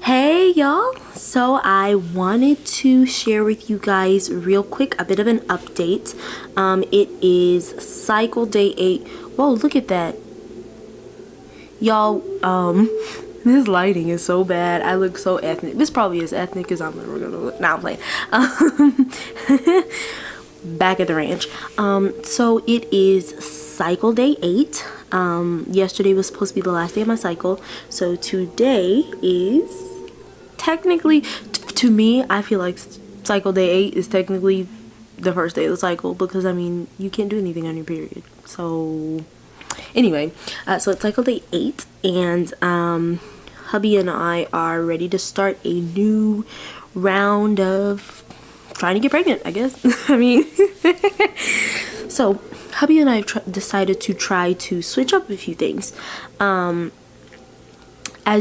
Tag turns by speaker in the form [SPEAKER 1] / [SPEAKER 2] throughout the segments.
[SPEAKER 1] Hey y'all, so I wanted to share with you guys real quick a bit of an update. It is cycle day 8. Whoa, look at that. Y'all, this lighting is so bad. I look so ethnic. This probably is ethnic as I'm never gonna look. Now I'm playing. Back at the ranch. So it is cycle day 8. Yesterday was supposed to be the last day of my cycle. So today is technically, to me, I feel like cycle day 8 is technically the first day of the cycle, because I mean, you can't do anything on your period. So anyway, so it's cycle day 8, and hubby and I are ready to start a new round of trying to get pregnant, I guess. I mean, so hubby and I decided to try to switch up a few things. As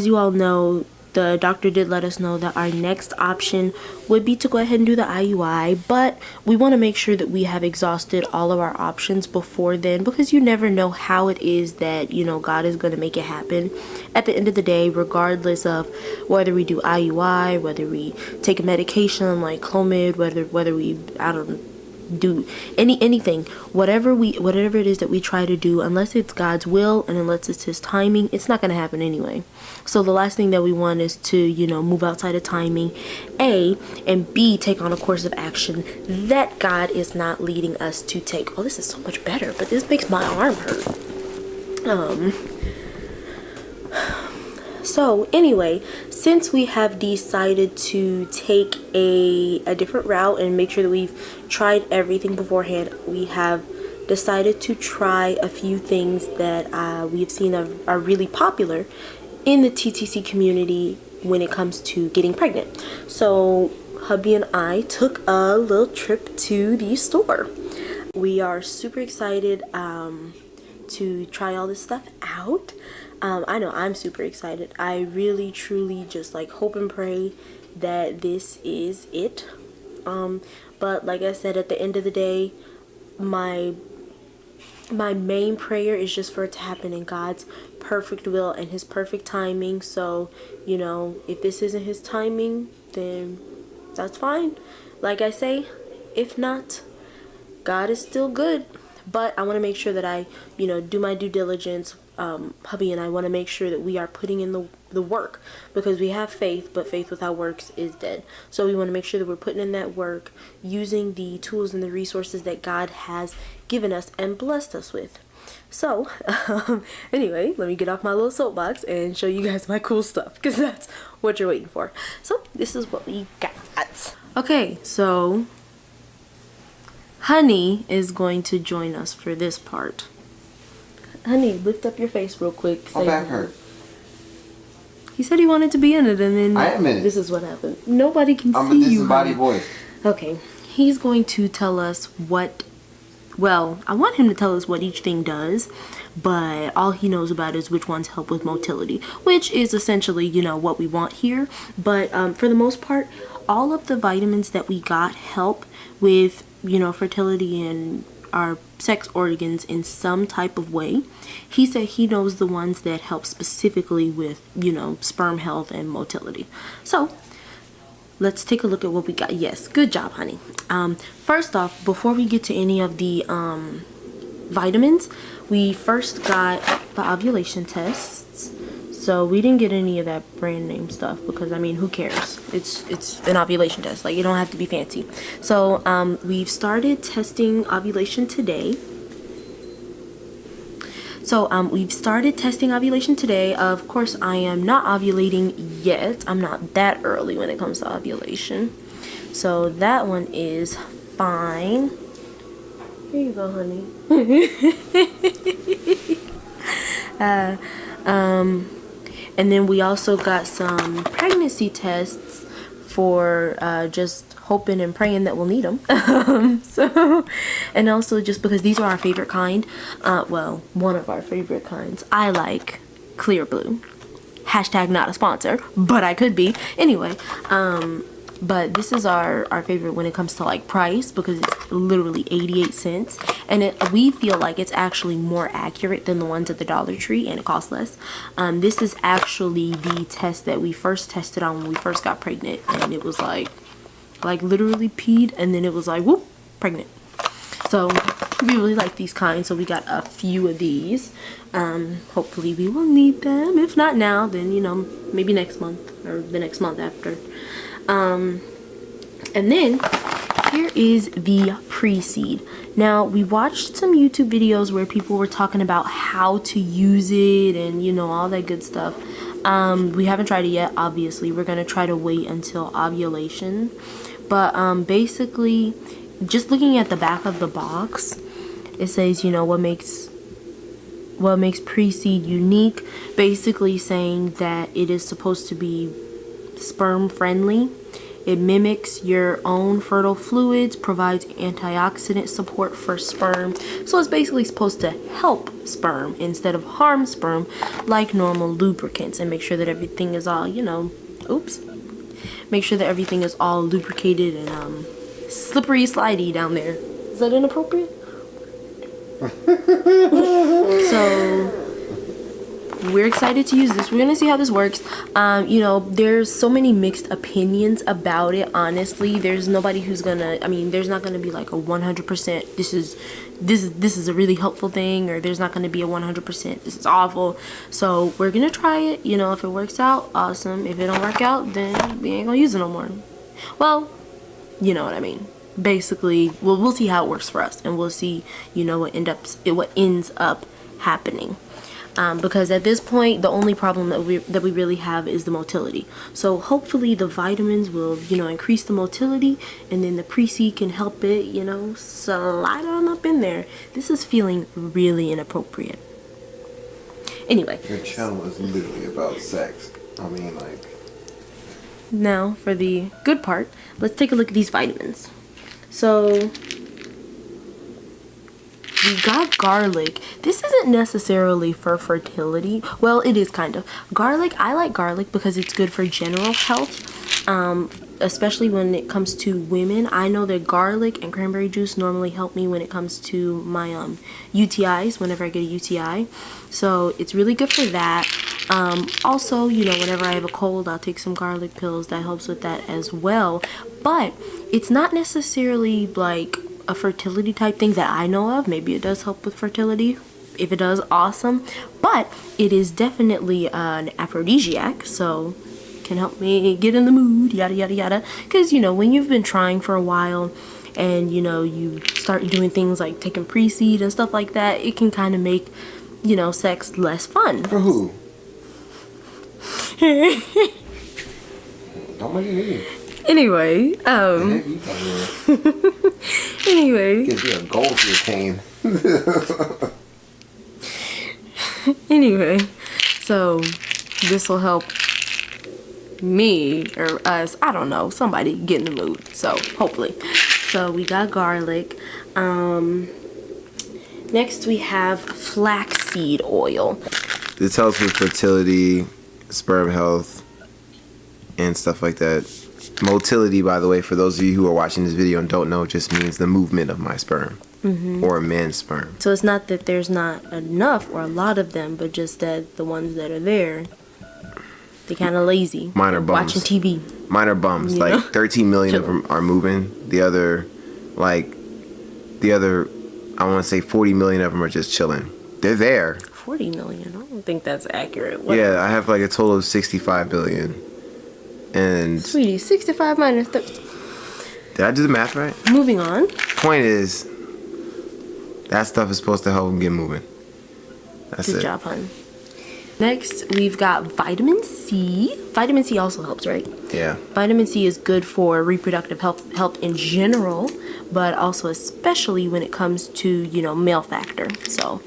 [SPEAKER 1] you all know, the doctor did let us know that our next option would be to go ahead and do the IUI, but we want to make sure that we have exhausted all of our options before then, because you never know how it is that, you know, God is going to make it happen. At the end of the day, regardless of whether we do IUI, whether we take a medication like Clomid, whether we, I don't know, do anything, whatever it is that we try to do, unless it's God's will and unless it's his timing, it's not going to happen anyway. So the last thing that we want is to, you know, move outside of timing, A, and B, take on a course of action that God is not leading us to take. Oh, this is so much better, but this makes my arm hurt. So anyway, since we have decided to take a different route and make sure that we've tried everything beforehand, we have decided to try a few things that we have seen are really popular in the TTC community when it comes to getting pregnant. So hubby and I took a little trip to the store. We are super excited to try all this stuff out. I know I'm super excited. I really truly just like hope and pray that this is it. But like I said, at the end of the day, my main prayer is just for it to happen in God's perfect will and his perfect timing. So, you know, if this isn't his timing, then that's fine. Like I say, if not, God is still good. But I want to make sure that I, you know, do my due diligence. Hubby and I want to make sure that we are putting in the work, because we have faith, but faith without works is dead. So we want to make sure that we're putting in that work, using the tools and the resources that God has given us and blessed us with. So anyway, let me get off my little soapbox and show you guys my cool stuff, because that's what you're waiting for. So this is what we got. Okay, so Honey is going to join us for this part. Honey, lift up your face real quick.
[SPEAKER 2] My back hurt.
[SPEAKER 1] He said he wanted to be in it, and then
[SPEAKER 2] I am in it.
[SPEAKER 1] This is what happened. Nobody can see
[SPEAKER 2] this
[SPEAKER 1] you.
[SPEAKER 2] is body voice.
[SPEAKER 1] Okay, he's going to tell us what. Well, I want him to tell us what each thing does, but all he knows about is which ones help with motility, which is essentially, you know, what we want here. But for the most part, all of the vitamins that we got help with, you know, fertility and our sex organs in some type of way. He said he knows the ones that help specifically with, you know, sperm health and motility. So let's take a look at what we got. Yes, good job, honey. First off, before we get to any of the vitamins, we first got the ovulation tests. So we didn't get any of that brand name stuff, because I mean, who cares? It's an ovulation test. Like, you don't have to be fancy. So we've started testing ovulation today. We've started testing ovulation today. Of course, I am not ovulating yet. I'm not that early when it comes to ovulation. So that one is fine. Here you go, honey. And then we also got some pregnancy tests for just hoping and praying that we'll need them. And also just because these are our favorite kind. Well, one of our favorite kinds. I like clear blue. Hashtag not a sponsor, but I could be. Anyway, but this is our favorite when it comes to like price, because it's literally 88 cents, and we feel like it's actually more accurate than the ones at the Dollar Tree, and it costs less. This is actually the test that we first tested on when we first got pregnant, and it was like literally peed, and then it was like whoop, pregnant. So we really like these kinds, so we got a few of these. Hopefully we will need them. If not now, then you know, maybe next month or the next month after. And then here is the pre-seed. Now, we watched some YouTube videos where people were talking about how to use it and you know, all that good stuff. We haven't tried it yet, obviously. We're gonna try to wait until ovulation, but basically, just looking at the back of the box, it says, you know, what makes pre-seed unique, basically saying that it is supposed to be sperm friendly. It mimics your own fertile fluids, provides antioxidant support for sperm. So it's basically supposed to help sperm instead of harm sperm like normal lubricants, and make sure that everything is all, you know, make sure that everything is all lubricated and slippery slidey down there. Is that inappropriate? So we're excited to use this. We're gonna see how this works. You know, there's so many mixed opinions about it, honestly. There's nobody who's gonna, I mean, there's not gonna be like a 100% this is a really helpful thing, or there's not gonna be a 100% this is awful. So we're gonna try it. You know, if it works out, awesome. If it don't work out, then we ain't gonna use it no more. Well, you know what I mean. Basically, we'll see how it works for us, and we'll see, you know, what ends up happening. Because at this point, the only problem that we really have is the motility. So hopefully the vitamins will, you know, increase the motility, and then the pre-seed can help it, you know, slide on up in there. This is feeling really inappropriate. Anyway.
[SPEAKER 2] Your channel is literally about sex. I mean, like.
[SPEAKER 1] Now, for the good part, let's take a look at these vitamins. So, we got garlic. This isn't necessarily for fertility. Well, it is kind of. Garlic, I like garlic because it's good for general health, especially when it comes to women. I know that garlic and cranberry juice normally help me when it comes to my UTIs, whenever I get a UTI. So, it's really good for that. Also, you know, whenever I have a cold, I'll take some garlic pills. That helps with that as well. But it's not necessarily like a fertility type thing that I know of. Maybe it does help with fertility. If it does, awesome. But it is definitely an aphrodisiac, so can help me get in the mood, yada yada yada. Because, you know, when you've been trying for a while, and you know, you start doing things like taking pre-seed and stuff like that, it can kind of make, you know, sex less fun.
[SPEAKER 2] For who? Don't make me.
[SPEAKER 1] Anyway, anyway.
[SPEAKER 2] Gives you a goal to attain.
[SPEAKER 1] Anyway, so this will help me or us, I don't know, somebody get in the mood. So hopefully. So we got garlic. Next we have flaxseed oil.
[SPEAKER 2] This helps with fertility, sperm health, and stuff like that. Motility, by the way, for those of you who are watching this video and don't know, just means the movement of my sperm, or a man's sperm.
[SPEAKER 1] So it's not that there's not enough or a lot of them, but just that the ones that are there, they kind of lazy.
[SPEAKER 2] Mine are bums.
[SPEAKER 1] Watching TV.
[SPEAKER 2] Mine are bums. You know? Like 13 million of them are moving. The other, I want to say 40 million of them are just chilling. They're there.
[SPEAKER 1] 40 million? I don't think that's accurate. What?
[SPEAKER 2] Yeah, I have like a total of 65 billion. And
[SPEAKER 1] sweetie, 65 minus 30.
[SPEAKER 2] Did I do the math right?
[SPEAKER 1] Moving on.
[SPEAKER 2] Point is, that stuff is supposed to help them get moving. That's
[SPEAKER 1] Good job, hon. Next, we've got vitamin C. Vitamin C also helps, right?
[SPEAKER 2] Yeah.
[SPEAKER 1] Vitamin C is good for reproductive health in general, but also especially when it comes to, you know, male factor. So,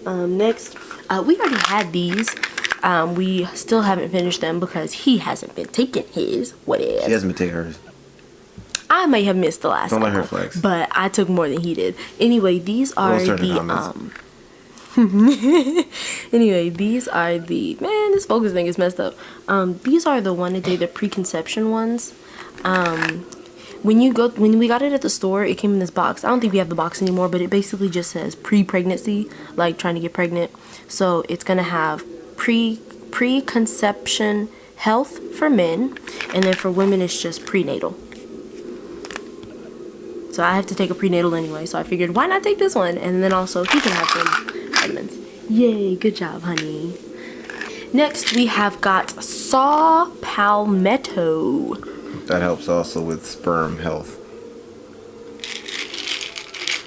[SPEAKER 1] next, we already had these. We still haven't finished them because he hasn't been taking his. What is?
[SPEAKER 2] She hasn't been taking hers.
[SPEAKER 1] I may have missed the last
[SPEAKER 2] Don't
[SPEAKER 1] cycle,
[SPEAKER 2] let her flex.
[SPEAKER 1] but I took more than he did. Anyway, these are the anyway, these are the, man, this focus thing is messed up. These are the one a day, the preconception ones. When we got it at the store, it came in this box. I don't think we have the box anymore, but it basically just says pre-pregnancy, like trying to get pregnant. So it's gonna have preconception health for men, and then for women it's just prenatal. So I have to take a prenatal anyway, so I figured why not take this one, and then also he can have some vitamins. Yay, good job, honey. Next we have got saw palmetto.
[SPEAKER 2] That helps also with sperm health.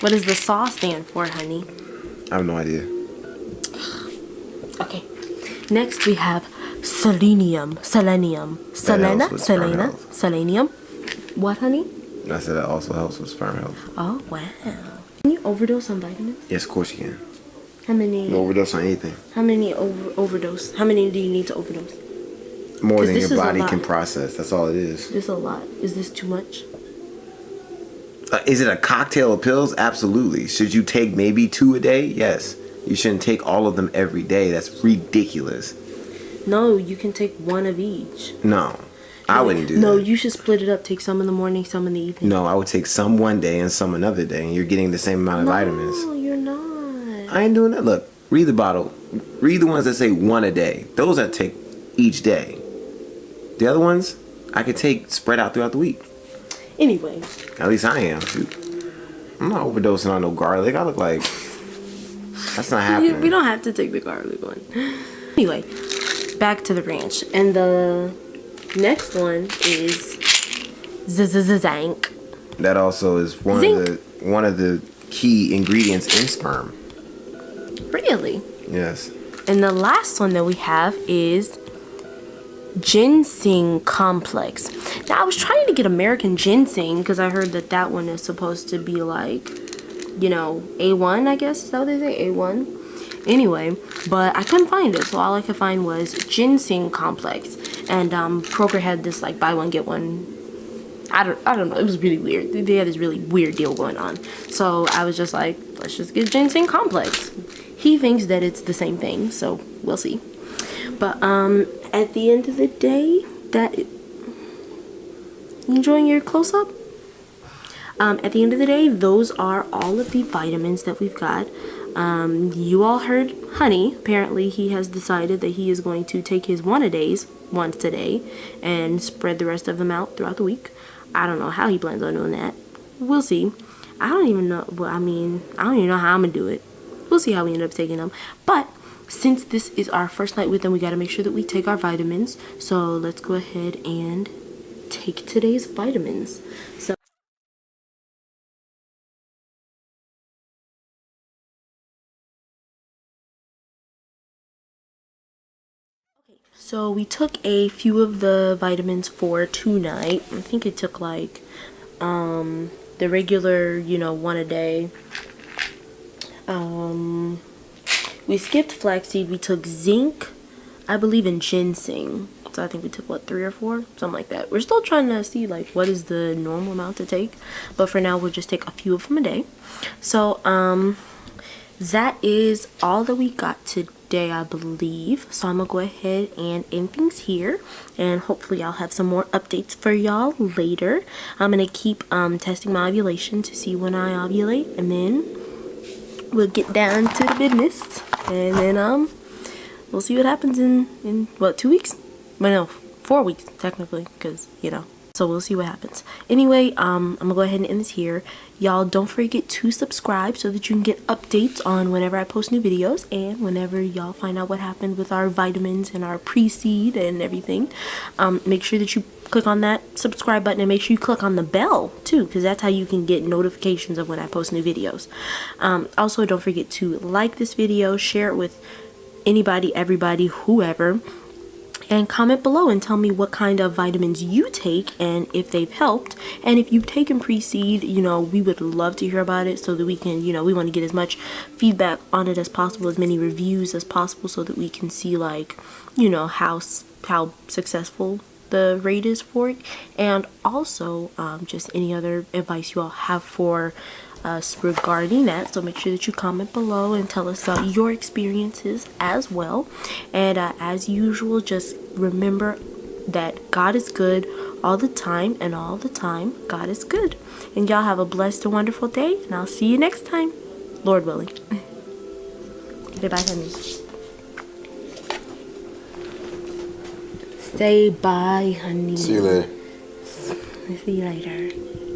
[SPEAKER 1] What does the SAW stand for, honey?
[SPEAKER 2] I have no idea.
[SPEAKER 1] Okay. Next we have selenium. Selenium. What, honey?
[SPEAKER 2] I said that also helps with sperm health.
[SPEAKER 1] Oh, wow. Can you overdose on vitamins?
[SPEAKER 2] Yes, of course you can.
[SPEAKER 1] How many?
[SPEAKER 2] You overdose on anything.
[SPEAKER 1] How many overdose? How many do you need to overdose?
[SPEAKER 2] More than your body can process. That's all it is.
[SPEAKER 1] This is a lot. Is this too much?
[SPEAKER 2] Is it a cocktail of pills? Absolutely. Should you take maybe 2 a day? Yes. You shouldn't take all of them every day. That's ridiculous.
[SPEAKER 1] No, you can take one of each.
[SPEAKER 2] No. I wouldn't do that.
[SPEAKER 1] No, you should split it up. Take some in the morning, some in the evening.
[SPEAKER 2] No, I would take some one day and some another day, and you're getting the same amount of vitamins.
[SPEAKER 1] No, you're not.
[SPEAKER 2] I ain't doing that. Look, read the bottle. Read the ones that say 1 a day. Those I take each day. The other ones, I could take spread out throughout the week.
[SPEAKER 1] Anyway.
[SPEAKER 2] At least I am. Shoot. I'm not overdosing on no garlic. I look like... That's not happening.
[SPEAKER 1] We don't have to take the garlic one. Anyway, back to the ranch. And the next one is zinc.
[SPEAKER 2] That also is one of the key ingredients in sperm.
[SPEAKER 1] Really?
[SPEAKER 2] Yes.
[SPEAKER 1] And the last one that we have is ginseng complex. Now I was trying to get American ginseng because I heard that one is supposed to be like, you know, A1, I guess. Is that what they say? A1? Anyway, but I couldn't find it. So all I could find was ginseng complex. And Kroger had this like buy one get one. I don't know. It was really weird. They had this really weird deal going on. So I was just like, let's just get ginseng complex. He thinks that it's the same thing, so we'll see. But at the end of the day, you enjoying your close-up? At the end of the day, those are all of the vitamins that we've got. You all heard Honey. Apparently, he has decided that he is going to take his once a day, and spread the rest of them out throughout the week. I don't know how he plans on doing that. We'll see. I don't even know. Well, I don't even know how I'm gonna do it. We'll see how we end up taking them. But since this is our first night with them, we got to make sure that we take our vitamins. So let's go ahead and take today's vitamins. So we took a few of the vitamins for tonight. I think it took like the regular, one a day. We skipped flaxseed. We took zinc, I believe, and ginseng. So I think we took 3 or 4, something like that. We're still trying to see like what is the normal amount to take, but for now we'll just take a few of them a day. So that is all that we got today, I believe. So I'm gonna go ahead and end things here, and hopefully I'll have some more updates for y'all later. I'm gonna keep testing my ovulation to see when I ovulate, and then we'll get down to the business, and then we'll see what happens in what, 2 weeks? Well, no, 4 weeks technically, because so we'll see what happens. Anyway, I'm gonna go ahead and end this here. Y'all don't forget to subscribe so that you can get updates on whenever I post new videos, and whenever y'all find out what happened with our vitamins and our pre-seed and everything. Make sure that you click on that subscribe button, and make sure you click on the bell too, because that's how you can get notifications of when I post new videos. Also, don't forget to like this video, share it with anybody, everybody, whoever, and comment below and tell me what kind of vitamins you take and if they've helped. And if you've taken pre-seed, we would love to hear about it, so that we can, we want to get as much feedback on it as possible, as many reviews as possible, so that we can see like, how successful the rate is for it. And also just any other advice you all have for us regarding that. So make sure that you comment below and tell us about your experiences as well. And as usual, just remember that God is good all the time, and all the time, God is good. And y'all have a blessed and wonderful day, and I'll see you next time, Lord willing. Say bye, honey. Say bye, honey.
[SPEAKER 2] See you later.
[SPEAKER 1] See you later.